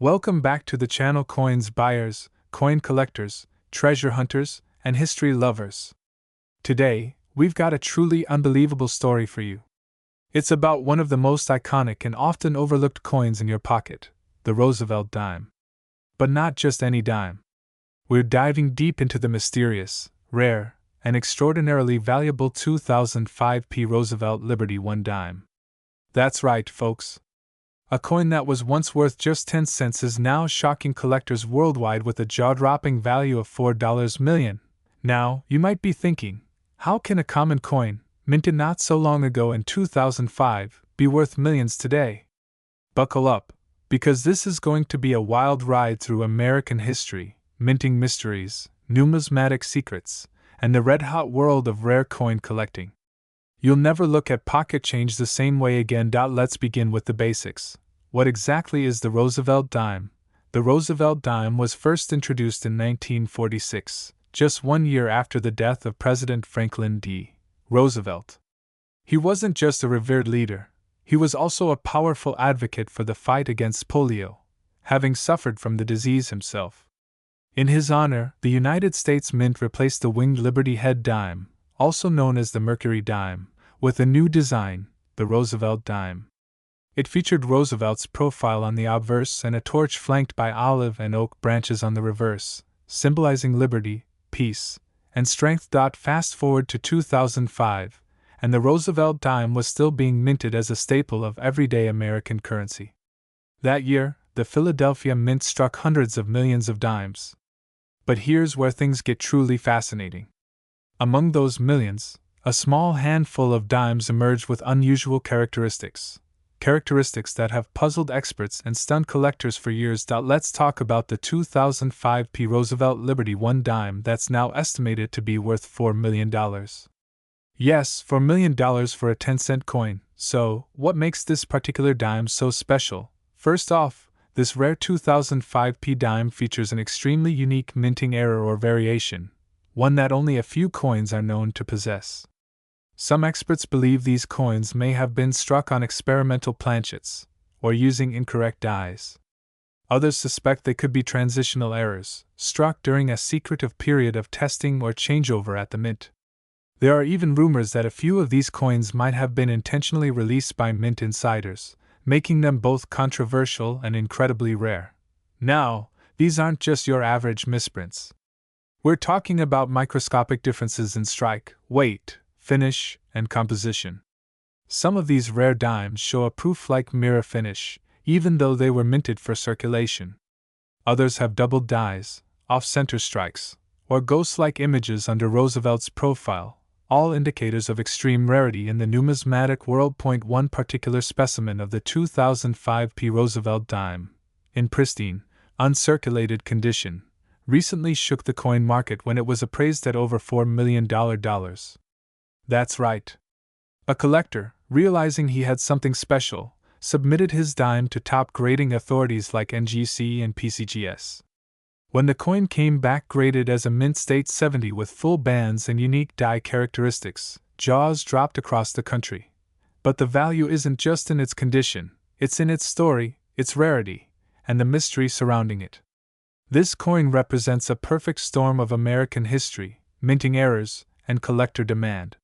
Welcome back to the channel, coins buyers, coin collectors, treasure hunters, and history lovers. Today, we've got a truly unbelievable story for you. It's about one of the most iconic and often overlooked coins in your pocket, the Roosevelt dime. But not just any dime. We're diving deep into the mysterious, rare, and extraordinarily valuable 2005 Roosevelt Liberty One dime. That's right, folks. A coin that was once worth just 10 cents is now shocking collectors worldwide with a jaw-dropping value of $4 million. Now, you might be thinking, how can a common coin, minted not so long ago in 2005, be worth millions today? Buckle up, because this is going to be a wild ride through American history, minting mysteries, numismatic secrets, and the red-hot world of rare coin collecting. You'll never look at pocket change the same way again. Let's begin with the basics. What exactly is the Roosevelt dime? The Roosevelt dime was first introduced in 1946, just 1 year after the death of President Franklin D. Roosevelt. He wasn't just a revered leader, he was also a powerful advocate for the fight against polio, having suffered from the disease himself. In his honor, the United States Mint replaced the winged Liberty Head dime, also known as the Mercury dime, with a new design, the Roosevelt dime. It featured Roosevelt's profile on the obverse and a torch flanked by olive and oak branches on the reverse, symbolizing liberty, peace, and strength. Fast forward to 2005, and the Roosevelt dime was still being minted as a staple of everyday American currency. That year, the Philadelphia Mint struck hundreds of millions of dimes. But here's where things get truly fascinating. Among those millions, a small handful of dimes emerged with unusual characteristics that have puzzled experts and stunned collectors for years. Let's talk about the 2005 Roosevelt Liberty One dime that's now estimated to be worth $4 million. Yes, $4 million for a 10-cent coin. So, what makes this particular dime so special? First off, this rare 2005 dime features an extremely unique minting error or variation, one that only a few coins are known to possess. Some experts believe these coins may have been struck on experimental planchets, or using incorrect dies. Others suspect they could be transitional errors, struck during a secretive period of testing or changeover at the mint. There are even rumors that a few of these coins might have been intentionally released by mint insiders, making them both controversial and incredibly rare. Now, these aren't just your average misprints. We're talking about microscopic differences in strike, weight, finish, and composition. Some of these rare dimes show a proof-like mirror finish, even though they were minted for circulation. Others have doubled dies, off-center strikes, or ghost-like images under Roosevelt's profile, all indicators of extreme rarity in the numismatic world. One particular specimen of the 2005 Roosevelt dime, in pristine, uncirculated condition, recently shook the coin market when it was appraised at over $4 million. That's right. A collector, realizing he had something special, submitted his dime to top grading authorities like NGC and PCGS. When the coin came back graded as a mint state 70 with full bands and unique die characteristics, jaws dropped across the country. But the value isn't just in its condition, it's in its story, its rarity, and the mystery surrounding it. This coin represents a perfect storm of American history, minting errors, and collector demand.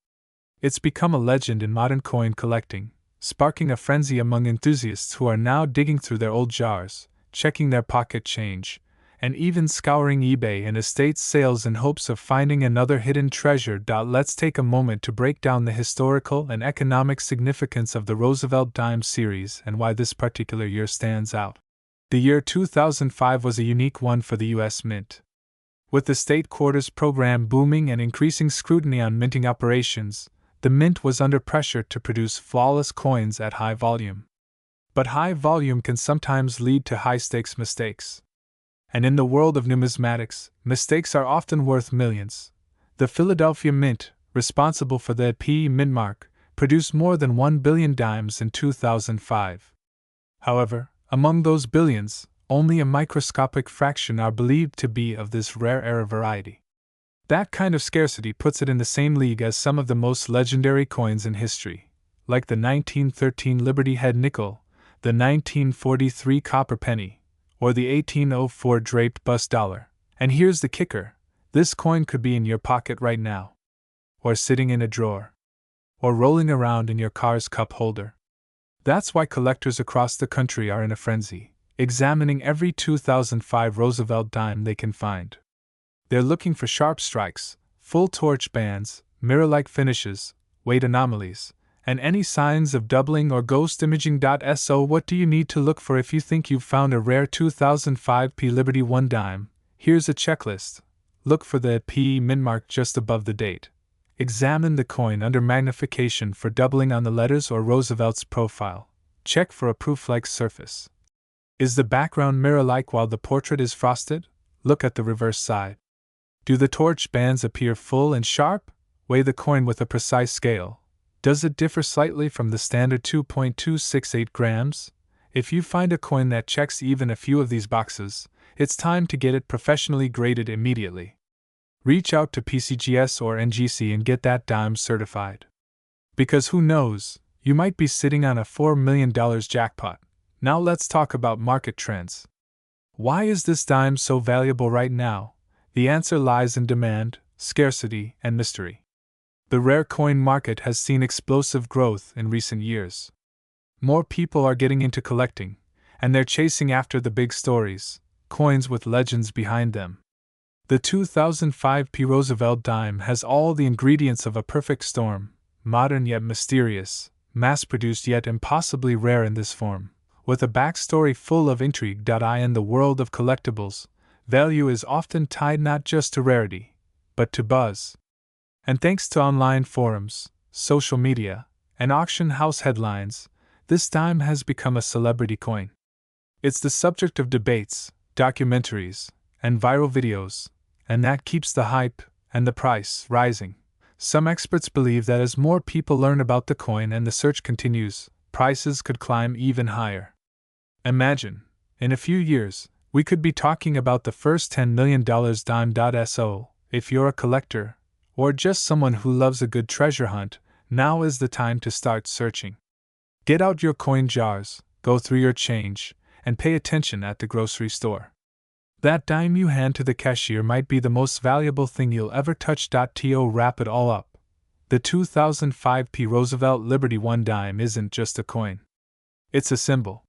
It's become a legend in modern coin collecting, sparking a frenzy among enthusiasts who are now digging through their old jars, checking their pocket change, and even scouring eBay and estate sales in hopes of finding another hidden treasure. Let's take a moment to break down the historical and economic significance of the Roosevelt dime series and why this particular year stands out. The year 2005 was a unique one for the U.S. Mint. With the state quarters program booming and increasing scrutiny on minting operations, the Mint was under pressure to produce flawless coins at high volume. But high volume can sometimes lead to high-stakes mistakes. And in the world of numismatics, mistakes are often worth millions. The Philadelphia Mint, responsible for the Mint mark, produced more than 1 billion dimes in 2005. However, among those billions, only a microscopic fraction are believed to be of this rare error variety. That kind of scarcity puts it in the same league as some of the most legendary coins in history, like the 1913 Liberty Head nickel, the 1943 copper penny, or the 1804 draped bust dollar. And here's the kicker: this coin could be in your pocket right now, or sitting in a drawer, or rolling around in your car's cup holder. That's why collectors across the country are in a frenzy, examining every 2005 Roosevelt dime they can find. They're looking for sharp strikes, full torch bands, mirror-like finishes, weight anomalies, and any signs of doubling or ghost imaging. So what do you need to look for if you think you've found a rare 2005 P Liberty 1 dime? Here's a checklist. Look for the PE mint mark just above the date. Examine the coin under magnification for doubling on the letters or Roosevelt's profile. Check for a proof-like surface. Is the background mirror-like while the portrait is frosted? Look at the reverse side. Do the torch bands appear full and sharp? Weigh the coin with a precise scale. Does it differ slightly from the standard 2.268 grams? If you find a coin that checks even a few of these boxes, it's time to get it professionally graded immediately. Reach out to PCGS or NGC and get that dime certified. Because who knows, you might be sitting on a $4 million jackpot. Now let's talk about market trends. Why is this dime so valuable right now? The answer lies in demand, scarcity, and mystery. The rare coin market has seen explosive growth in recent years. More people are getting into collecting, and they're chasing after the big stories, coins with legends behind them. The 2005 P. Roosevelt dime has all the ingredients of a perfect storm: modern yet mysterious, mass-produced yet impossibly rare in this form. With a backstory full of intrigue. In the world of collectibles, value is often tied not just to rarity, but to buzz. And thanks to online forums, social media, and auction house headlines, this dime has become a celebrity coin. It's the subject of debates, documentaries, and viral videos, and that keeps the hype and the price rising. Some experts believe that as more people learn about the coin and the search continues, prices could climb even higher. Imagine, in a few years, we could be talking about the first $10 million dime. So, if you're a collector, or just someone who loves a good treasure hunt, now is the time to start searching. Get out your coin jars, go through your change, and pay attention at the grocery store. That dime you hand to the cashier might be the most valuable thing you'll ever touch. To wrap it all up, the 2005 P. Roosevelt Liberty 1 dime isn't just a coin. It's a symbol.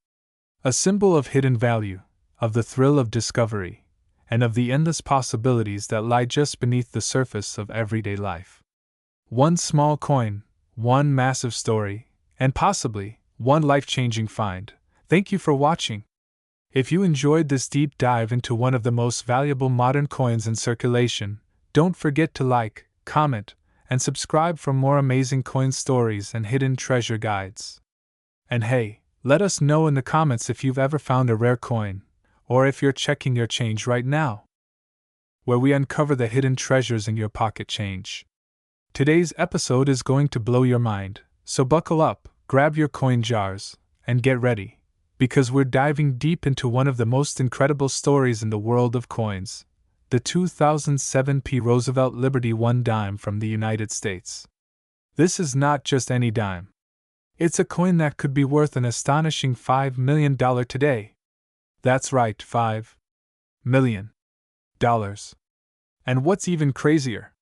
A symbol of hidden value, of the thrill of discovery, and of the endless possibilities that lie just beneath the surface of everyday life. One small coin, one massive story, and possibly one life-changing find. Thank you for watching. If you enjoyed this deep dive into one of the most valuable modern coins in circulation, don't forget to like, comment, and subscribe for more amazing coin stories and hidden treasure guides. And hey, let us know in the comments if you've ever found a rare coin, or if you're checking your change right now, where we uncover the hidden treasures in your pocket change. Today's episode is going to blow your mind, so buckle up, grab your coin jars, and get ready, because we're diving deep into one of the most incredible stories in the world of coins, the 2007 P. Roosevelt Liberty 1 dime from the United States. This is not just any dime. It's a coin that could be worth an astonishing $5 million today. That's right, $5 million. And what's even crazier?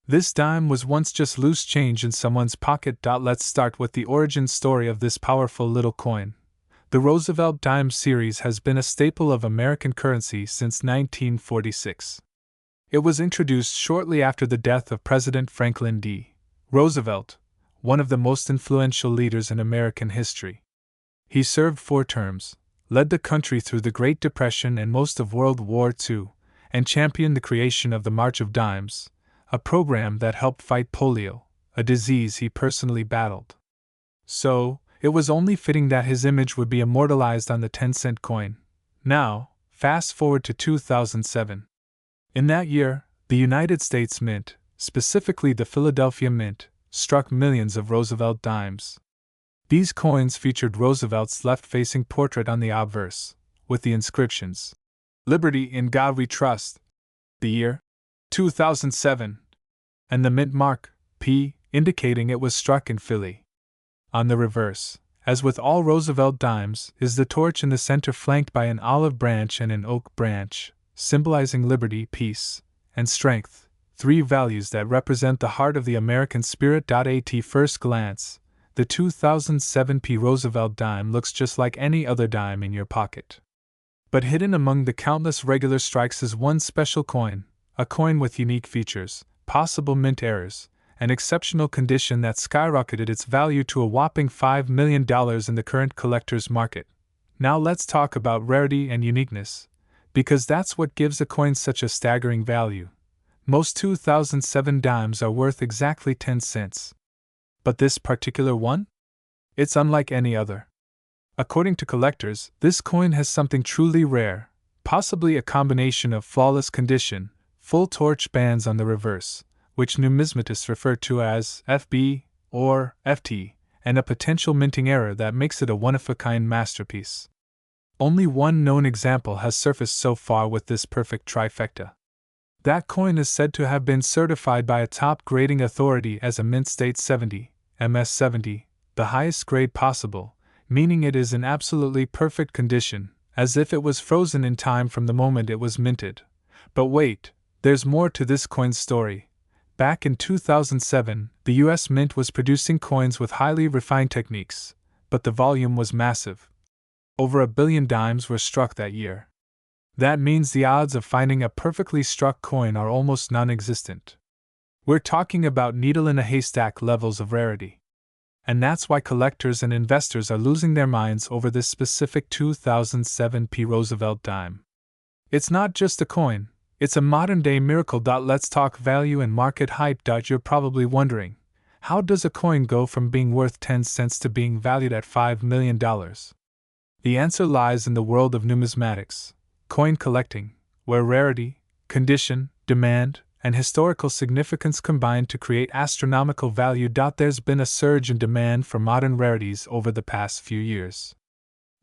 This dime was once just loose change in someone's pocket. Let's start with the origin story of this powerful little coin. The Roosevelt dime series has been a staple of American currency since 1946. It was introduced shortly after the death of President Franklin D. Roosevelt, one of the most influential leaders in American history. He served 4 terms, led the country through the Great Depression and most of World War II, and championed the creation of the March of Dimes, a program that helped fight polio, a disease he personally battled. So, it was only fitting that his image would be immortalized on the 10-cent coin. Now, fast forward to 2007. In that year, the United States Mint, specifically the Philadelphia Mint, struck millions of Roosevelt dimes. These coins featured Roosevelt's left-facing portrait on the obverse, with the inscriptions, "Liberty, in God we trust," the year, 2007, and the mint mark, P, indicating it was struck in Philly. On the reverse, As with all Roosevelt dimes, is the torch in the center flanked by an olive branch and an oak branch, symbolizing liberty, peace, and strength, three values that represent the heart of the American spirit. At first glance, the 2007 P. Roosevelt dime looks just like any other dime in your pocket. But hidden among the countless regular strikes is one special coin, a coin with unique features, possible mint errors, and exceptional condition that skyrocketed its value to a whopping $5 million in the current collector's market. Now let's talk about rarity and uniqueness, because that's what gives a coin such a staggering value. Most 2007 dimes are worth exactly 10 cents. But this particular one? It's unlike any other. According to collectors, this coin has something truly rare, possibly a combination of flawless condition, full torch bands on the reverse, which numismatists refer to as FB or FT, and a potential minting error that makes it a one-of-a-kind masterpiece. Only one known example has surfaced so far with this perfect trifecta. That coin is said to have been certified by a top grading authority as a Mint State 70, MS70, the highest grade possible, meaning it is in absolutely perfect condition, as if it was frozen in time from the moment it was minted. But wait, there's more to this coin's story. Back in 2007, the US Mint was producing coins with highly refined techniques, but the volume was massive. Over 1 billion dimes were struck that year. That means the odds of finding a perfectly struck coin are almost non-existent. We're talking about needle in a haystack levels of rarity. And that's why collectors and investors are losing their minds over this specific 2007 P. Roosevelt dime. It's not just a coin, it's a modern-day miracle. Let's talk value and market hype. You're probably wondering, how does a coin go from being worth 10 cents to being valued at $5 million? The answer lies in the world of numismatics, coin collecting, where rarity, condition, demand, and historical significance combine to create astronomical value. There's been a surge in demand for modern rarities over the past few years.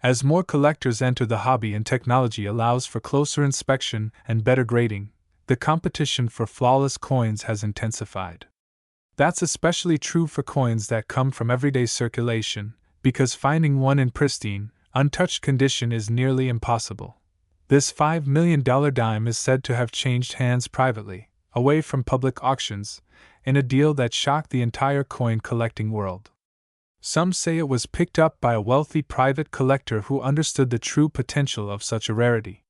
As more collectors enter the hobby and technology allows for closer inspection and better grading, the competition for flawless coins has intensified. That's especially true for coins that come from everyday circulation, because finding one in pristine, untouched condition is nearly impossible. This $5 million dime is said to have changed hands privately, away from public auctions, in a deal that shocked the entire coin collecting world. Some say it was picked up by a wealthy private collector who understood the true potential of such a rarity.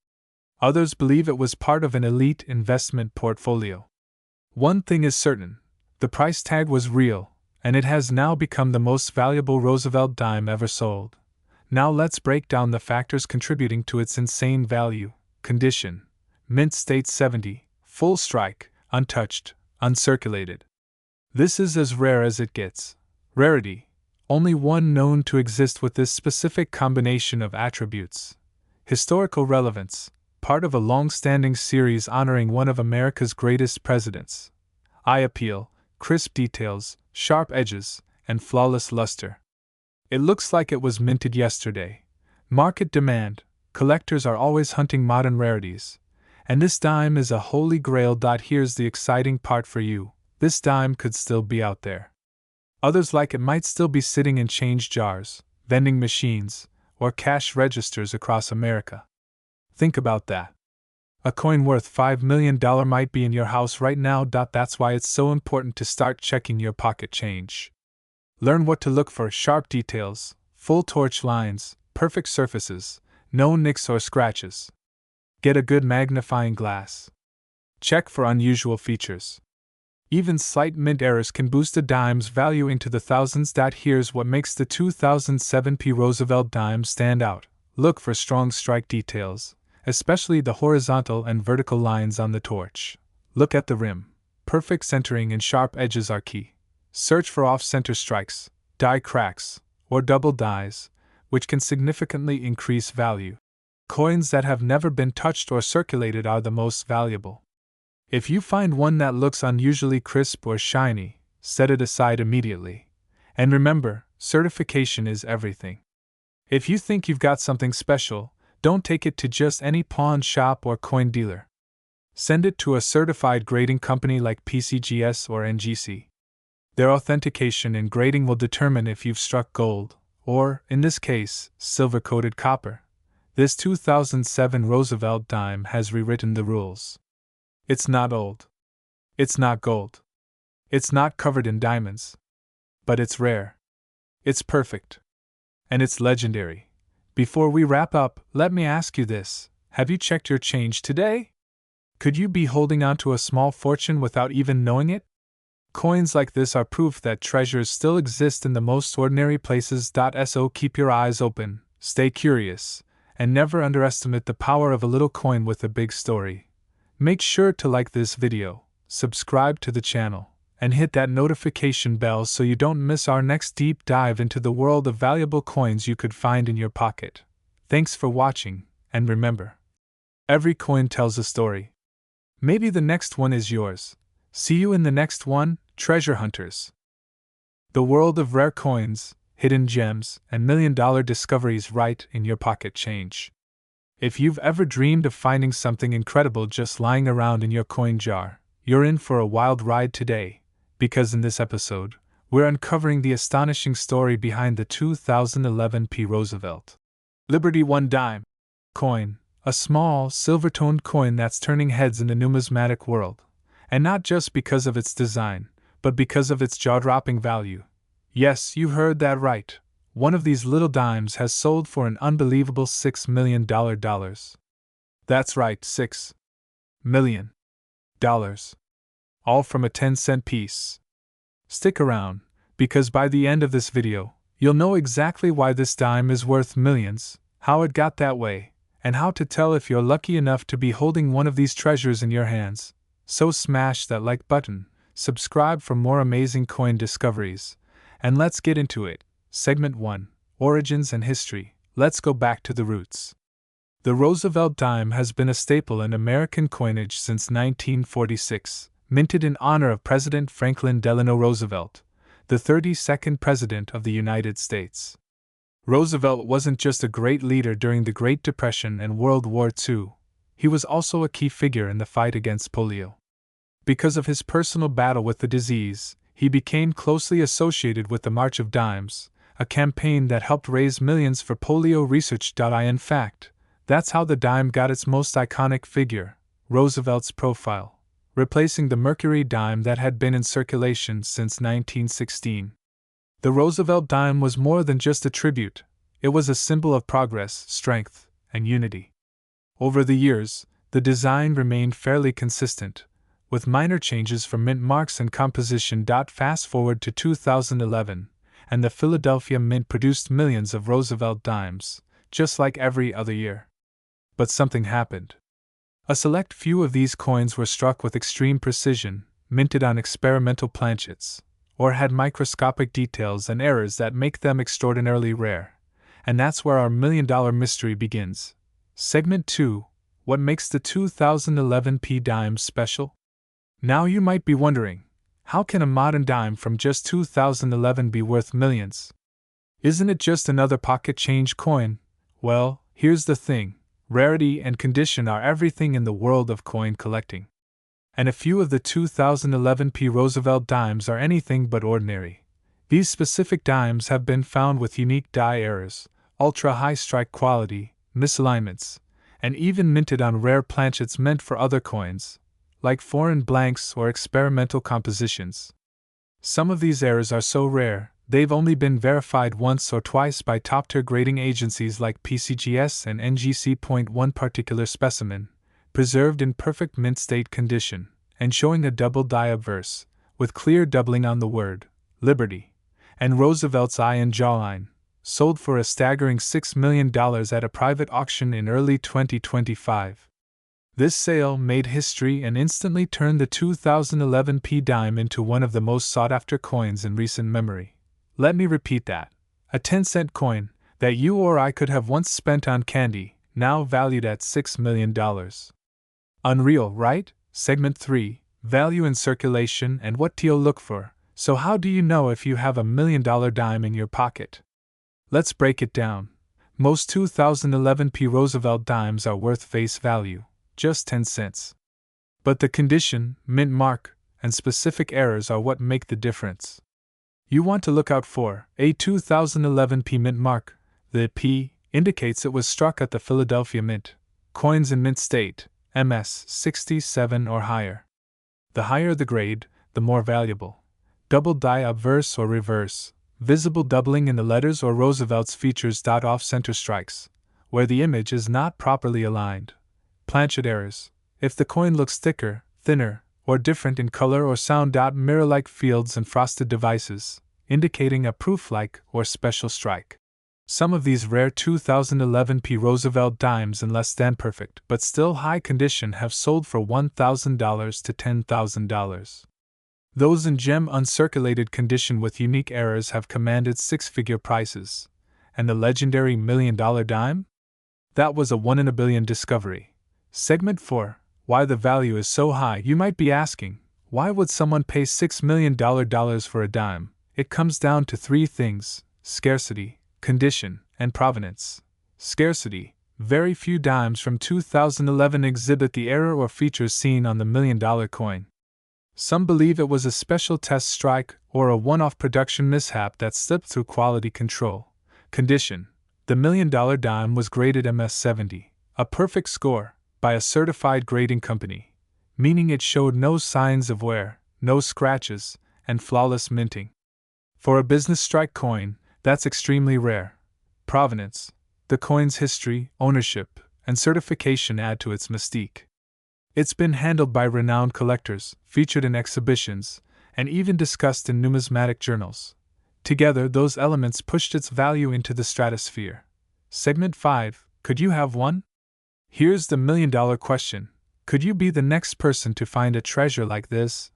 Others believe it was part of an elite investment portfolio. One thing is certain, the price tag was real, and it has now become the most valuable Roosevelt dime ever sold. Now let's break down the factors contributing to its insane value: condition, Mint State 70, full strike, untouched, uncirculated. This is as rare as it gets. Rarity, only one known to exist with this specific combination of attributes. Historical relevance, part of a long-standing series honoring one of America's greatest presidents. Eye appeal, crisp details, sharp edges, and flawless luster. It looks like it was minted yesterday. Market demand, collectors are always hunting modern rarities. And this dime is a holy grail. Here's the exciting part for you: this dime could still be out there. Others like it might still be sitting in change jars, vending machines, or cash registers across America. Think about that. A coin worth $5 million might be in your house right now. That's why it's so important to start checking your pocket change. Learn what to look for: sharp details, full torch lines, perfect surfaces, no nicks or scratches. Get a good magnifying glass. Check for unusual features. Even slight mint errors can boost a dime's value into the thousands. Here's what makes the 2007 P. Roosevelt dime stand out: look for strong strike details, especially the horizontal and vertical lines on the torch. Look at the rim. Perfect centering and sharp edges are key. Search for off-center strikes, die cracks, or double dies, which can significantly increase value. Coins that have never been touched or circulated are the most valuable. If you find one that looks unusually crisp or shiny, set it aside immediately. And remember, certification is everything. If you think you've got something special, don't take it to just any pawn shop or coin dealer. Send it to a certified grading company like PCGS or NGC. Their authentication and grading will determine if you've struck gold, or, in this case, silver-coated copper, this 2007 Roosevelt dime has rewritten the rules. It's not old. It's not gold. It's not covered in diamonds. But it's rare. It's perfect. And it's legendary. Before we wrap up, let me ask you this. Have you checked your change today? Could you be holding on to a small fortune without even knowing it? Coins like this are proof that treasures still exist in the most ordinary places. So keep your eyes open, stay curious, and never underestimate the power of a little coin with a big story. Make sure to like this video, subscribe to the channel, and hit that notification bell so you don't miss our next deep dive into the world of valuable coins you could find in your pocket. Thanks for watching, and remember, every coin tells a story. Maybe the next one is yours. See you in the next one, treasure hunters. The world of rare coins, hidden gems, and million-dollar discoveries right in your pocket change. If you've ever dreamed of finding something incredible just lying around in your coin jar, you're in for a wild ride today, because in this episode, we're uncovering the astonishing story behind the 2011 P. Roosevelt Liberty 1 dime coin, a small, silver-toned coin that's turning heads in the numismatic world, and not just because of its design, but because of its jaw-dropping value. Yes, you heard that right. One of these little dimes has sold for an unbelievable $6 million. That's right, $6 million. All from a 10-cent piece. Stick around, because by the end of this video, you'll know exactly why this dime is worth millions, how it got that way, and how to tell if you're lucky enough to be holding one of these treasures in your hands. So smash that like button, subscribe for more amazing coin discoveries, and let's get into it. Segment 1, Origins and History. Let's go back to the roots. The Roosevelt dime has been a staple in American coinage since 1946, minted in honor of President Franklin Delano Roosevelt, the 32nd President of the United States. Roosevelt wasn't just a great leader during the Great Depression and World War II, he was also a key figure in the fight against polio. Because of his personal battle with the disease, he became closely associated with the March of Dimes, a campaign that helped raise millions for polio research. In fact, that's how the dime got its most iconic figure, Roosevelt's profile, replacing the Mercury dime that had been in circulation since 1916. The Roosevelt dime was more than just a tribute, it was a symbol of progress, strength, and unity. Over the years, the design remained fairly consistent, with minor changes for mint marks and composition. Fast forward to 2011, and the Philadelphia Mint produced millions of Roosevelt dimes, just like every other year. But something happened. A select few of these coins were struck with extreme precision, minted on experimental planchets, or had microscopic details and errors that make them extraordinarily rare. And that's where our million-dollar mystery begins. Segment 2, What makes the 2011 P dime special? Now you might be wondering, how can a modern dime from just 2011 be worth millions? Isn't it just another pocket change coin? Well, here's the thing, rarity and condition are everything in the world of coin collecting. And a few of the 2011 P Roosevelt dimes are anything but ordinary. These specific dimes have been found with unique die errors, ultra-high strike quality, misalignments, and even minted on rare planchets meant for other coins, like foreign blanks or experimental compositions. Some of these errors are so rare, they've only been verified once or twice by top-tier grading agencies like PCGS and NGC. One particular specimen, preserved in perfect mint state condition, and showing a double die obverse, with clear doubling on the word, Liberty, and Roosevelt's eye and jawline, sold for a staggering $6 million at a private auction in early 2025. This sale made history and instantly turned the 2011 P dime into one of the most sought-after coins in recent memory. Let me repeat that. A 10-cent coin that you or I could have once spent on candy, now valued at $6 million. Unreal, right? Segment 3, Value in Circulation and What to look for. So how do you know if you have a $1 million dime in your pocket? Let's break it down. Most 2011 P Roosevelt dimes are worth face value, just 10 cents. But the condition, mint mark, and specific errors are what make the difference. you want to look out for a 2011 P Mint mark. The P indicates it was struck at the Philadelphia Mint. Coins in mint state, MS 67 or higher. The higher the grade, the more valuable. Double die obverse or reverse, visible doubling in the letters or Roosevelt's features. Off-center strikes, where the image is not properly aligned. Planchet errors, if the coin looks thicker, thinner, or different in color or sound. Mirror-like fields and frosted devices, indicating a proof-like or special strike. Some of these rare 2011 P. Roosevelt dimes in less than perfect but still high condition have sold for $1,000 to $10,000. Those in gem uncirculated condition with unique errors have commanded six-figure prices. And the legendary $1 million dime? That was a 1 in a billion discovery. Segment 4. Why the value is so high. You might be asking, why would someone pay $6 million for a dime? It comes down to three things: scarcity, condition, and provenance. Scarcity. Very few dimes from 2011 exhibit the error or features seen on the $1 million coin. Some believe it was a special test strike or a one-off production mishap that slipped through quality control. Condition. The $1 million dime was graded MS 70, a perfect score, by a certified grading company, meaning it showed no signs of wear, no scratches, and flawless minting. For a business strike coin, that's extremely rare. Provenance. The coin's history, ownership, and certification add to its mystique. It's been handled by renowned collectors, featured in exhibitions, and even discussed in numismatic journals. Together, those elements pushed its value into the stratosphere. Segment 5. Could you have one? Here's the $1 million question. Could you be the next person to find a treasure like this?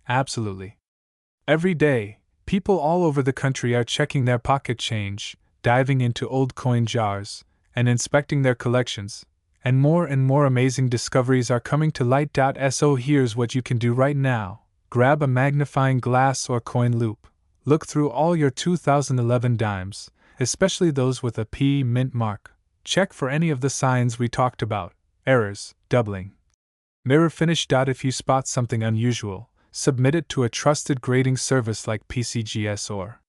Absolutely. Every day, people all over the country are checking their pocket change, diving into old coin jars, and inspecting their collections, and more amazing discoveries are coming to light. So here's what you can do right now. Grab a magnifying glass or coin loupe. Look through all your 2011 dimes, especially those with a P mint mark. Check for any of the signs we talked about: errors, doubling. Mirror finish. If you spot something unusual, submit it to a trusted grading service like PCGS or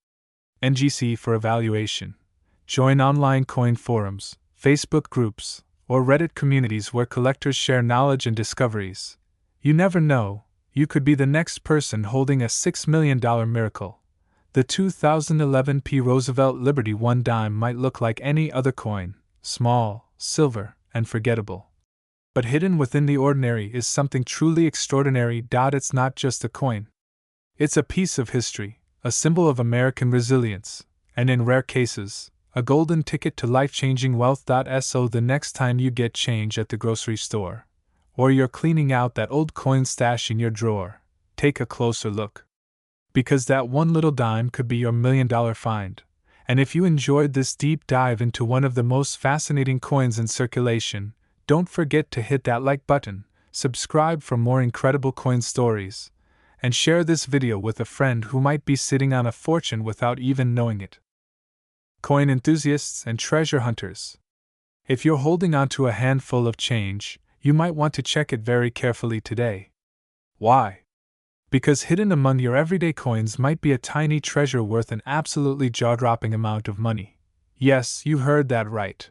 NGC for evaluation. Join online coin forums, Facebook groups, or Reddit communities where collectors share knowledge and discoveries. You never know, you could be the next person holding a $6 million miracle. The 2011 P. Roosevelt Liberty 1 dime might look like any other coin, small, silver, and forgettable. But hidden within the ordinary is something truly extraordinary. It's not just a coin. It's a piece of history, a symbol of American resilience, and in rare cases, a golden ticket to life-changing wealth. So the next time you get change at the grocery store, or you're cleaning out that old coin stash in your drawer, take a closer look. Because that one little dime could be your $1 million find. And if you enjoyed this deep dive into one of the most fascinating coins in circulation, don't forget to hit that like button, subscribe for more incredible coin stories, and share this video with a friend who might be sitting on a fortune without even knowing it. Coin enthusiasts and treasure hunters. If you're holding onto a handful of change, you might want to check it very carefully today. Why? Because hidden among your everyday coins might be a tiny treasure worth an absolutely jaw-dropping amount of money. Yes, you heard that right.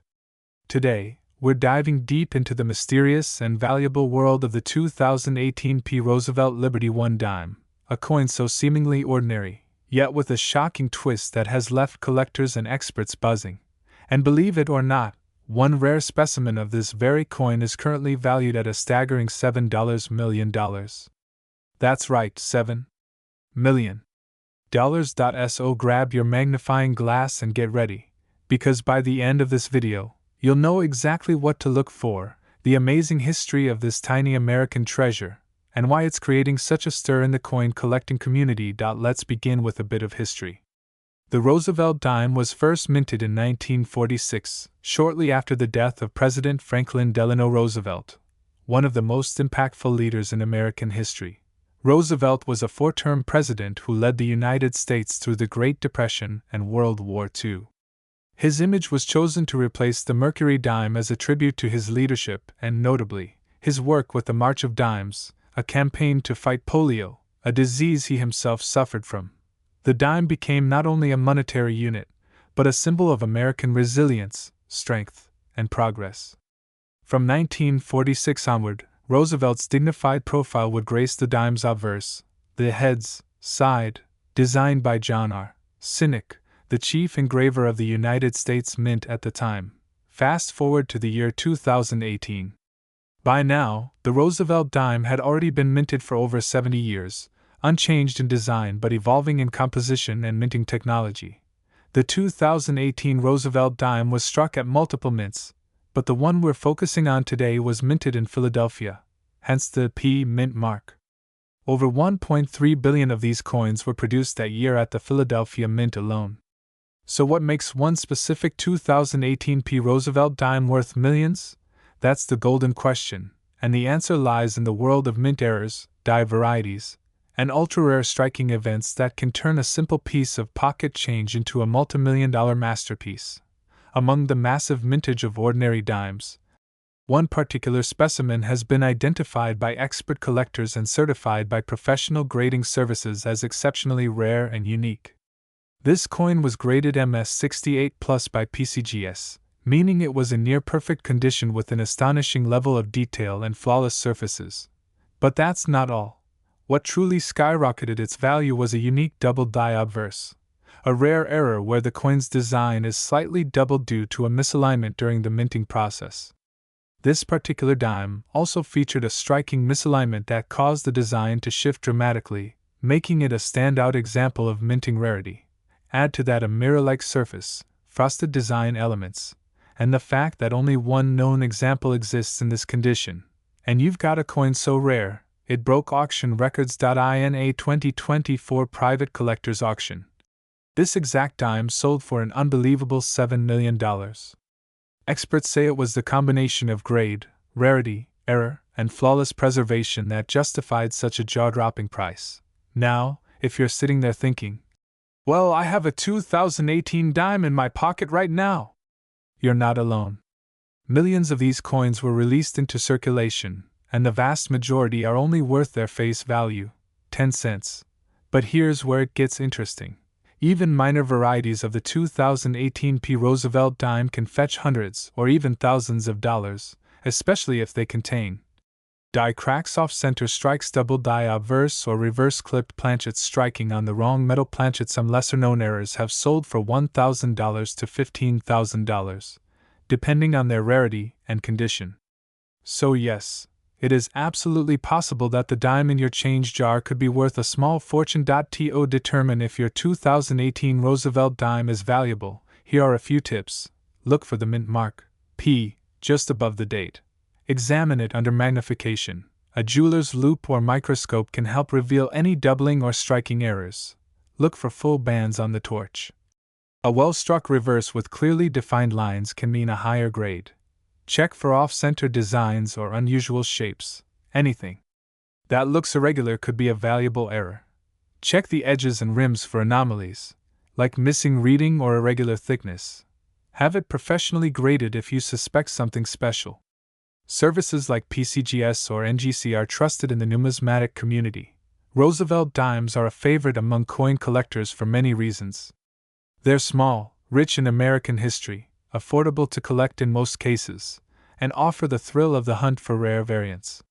Today, we're diving deep into the mysterious and valuable world of the 2018 P. Roosevelt Liberty 1 dime, a coin so seemingly ordinary, yet with a shocking twist that has left collectors and experts buzzing. And believe it or not, one rare specimen of this very coin is currently valued at a staggering $7 million. That's right, $7 million. So grab your magnifying glass and get ready, because by the end of this video, you'll know exactly what to look for, the amazing history of this tiny American treasure, and why it's creating such a stir in the coin collecting community. Let's begin with a bit of history. The Roosevelt dime was first minted in 1946, shortly after the death of President Franklin Delano Roosevelt, one of the most impactful leaders in American history. Roosevelt was a four-term president who led the United States through the Great Depression and World War II. His image was chosen to replace the Mercury dime as a tribute to his leadership and, notably, his work with the March of Dimes, a campaign to fight polio, a disease he himself suffered from. The dime became not only a monetary unit, but a symbol of American resilience, strength, and progress. From 1946 onward, Roosevelt's dignified profile would grace the dime's obverse, the head's side, designed by John R. Sinnock, the chief engraver of the United States Mint at the time. Fast forward to the year 2018. By now, the Roosevelt dime had already been minted for over 70 years, unchanged in design but evolving in composition and minting technology. The 2018 Roosevelt dime was struck at multiple mints, but the one we're focusing on today was minted in Philadelphia, hence the P Mint mark. Over 1.3 billion of these coins were produced that year at the Philadelphia Mint alone. So what makes one specific 2018 P Roosevelt dime worth millions? That's the golden question, and the answer lies in the world of mint errors, die varieties, and ultra-rare striking events that can turn a simple piece of pocket change into a multimillion-dollar masterpiece. Among the massive mintage of ordinary dimes, one particular specimen has been identified by expert collectors and certified by professional grading services as exceptionally rare and unique. This coin was graded MS68 Plus by PCGS, meaning it was in near-perfect condition with an astonishing level of detail and flawless surfaces. But that's not all. What truly skyrocketed its value was a unique double die obverse, a rare error where the coin's design is slightly doubled due to a misalignment during the minting process. This particular dime also featured a striking misalignment that caused the design to shift dramatically, making it a standout example of minting rarity. Add to that a mirror-like surface, frosted design elements, and the fact that only one known example exists in this condition, and you've got a coin so rare, it broke auction records. In a 2024 private collector's auction, this exact dime sold for an unbelievable $7 million. Experts say it was the combination of grade, rarity, error, and flawless preservation that justified such a jaw-dropping price. Now, if you're sitting there thinking, well, I have a 2018 dime in my pocket right now, you're not alone. Millions of these coins were released into circulation, and the vast majority are only worth their face value, 10 cents. But here's where it gets interesting. Even minor varieties of the 2018 P Roosevelt dime can fetch hundreds or even thousands of dollars, especially if they contain die cracks, off-center strikes, double die obverse or reverse clipped planchets striking on the wrong metal planchet. Some lesser-known errors have sold for $1,000 to $15,000, depending on their rarity and condition. So yes, it is absolutely possible that the dime in your change jar could be worth a small fortune. To determine if your 2018 Roosevelt dime is valuable, here are a few tips. Look for the mint mark, P, just above the date. Examine it under magnification. A jeweler's loupe or microscope can help reveal any doubling or striking errors. Look for full bands on the torch. A well-struck reverse with clearly defined lines can mean a higher grade. Check for off-center designs or unusual shapes. Anything that looks irregular could be a valuable error. Check the edges and rims for anomalies, like missing reading or irregular thickness. Have it professionally graded if you suspect something special. Services like PCGS or NGC are trusted in the numismatic community. Roosevelt dimes are a favorite among coin collectors for many reasons. They're small, rich in American history, affordable to collect in most cases, and offer the thrill of the hunt for rare variants.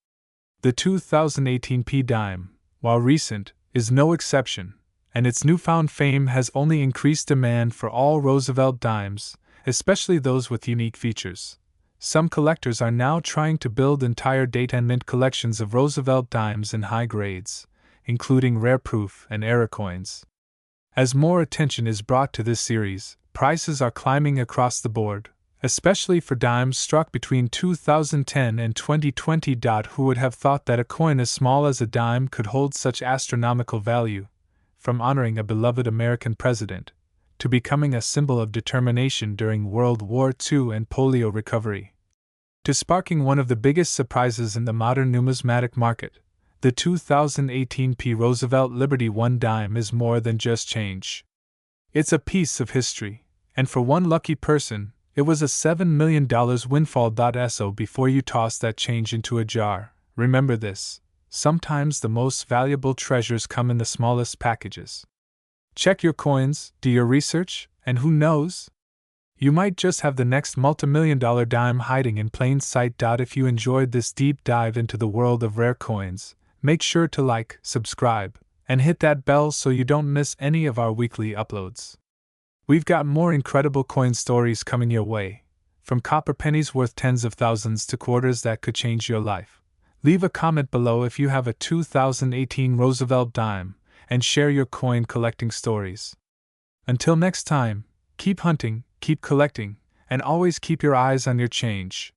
The 2018 P dime, while recent, is no exception, and its newfound fame has only increased demand for all Roosevelt dimes, especially those with unique features. Some collectors are now trying to build entire date and mint collections of Roosevelt dimes in high grades, including rare proof and error coins. As more attention is brought to this series, prices are climbing across the board, especially for dimes struck between 2010 and 2020. Who would have thought that a coin as small as a dime could hold such astronomical value? From honoring a beloved American president, to becoming a symbol of determination during World War II and polio recovery, to sparking one of the biggest surprises in the modern numismatic market, the 2018 P Roosevelt Liberty 1 dime is more than just change. It's a piece of history, and for one lucky person, it was a $7 million windfall. So before you toss that change into a jar, remember this: sometimes the most valuable treasures come in the smallest packages. Check your coins, do your research, and who knows? You might just have the next multimillion-dollar dime hiding in plain sight. If you enjoyed this deep dive into the world of rare coins, make sure to like, subscribe, and hit that bell so you don't miss any of our weekly uploads. We've got more incredible coin stories coming your way, from copper pennies worth tens of thousands to quarters that could change your life. Leave a comment below if you have a 2018 Roosevelt dime, and share your coin collecting stories. Until next time, keep hunting, keep collecting, and always keep your eyes on your change.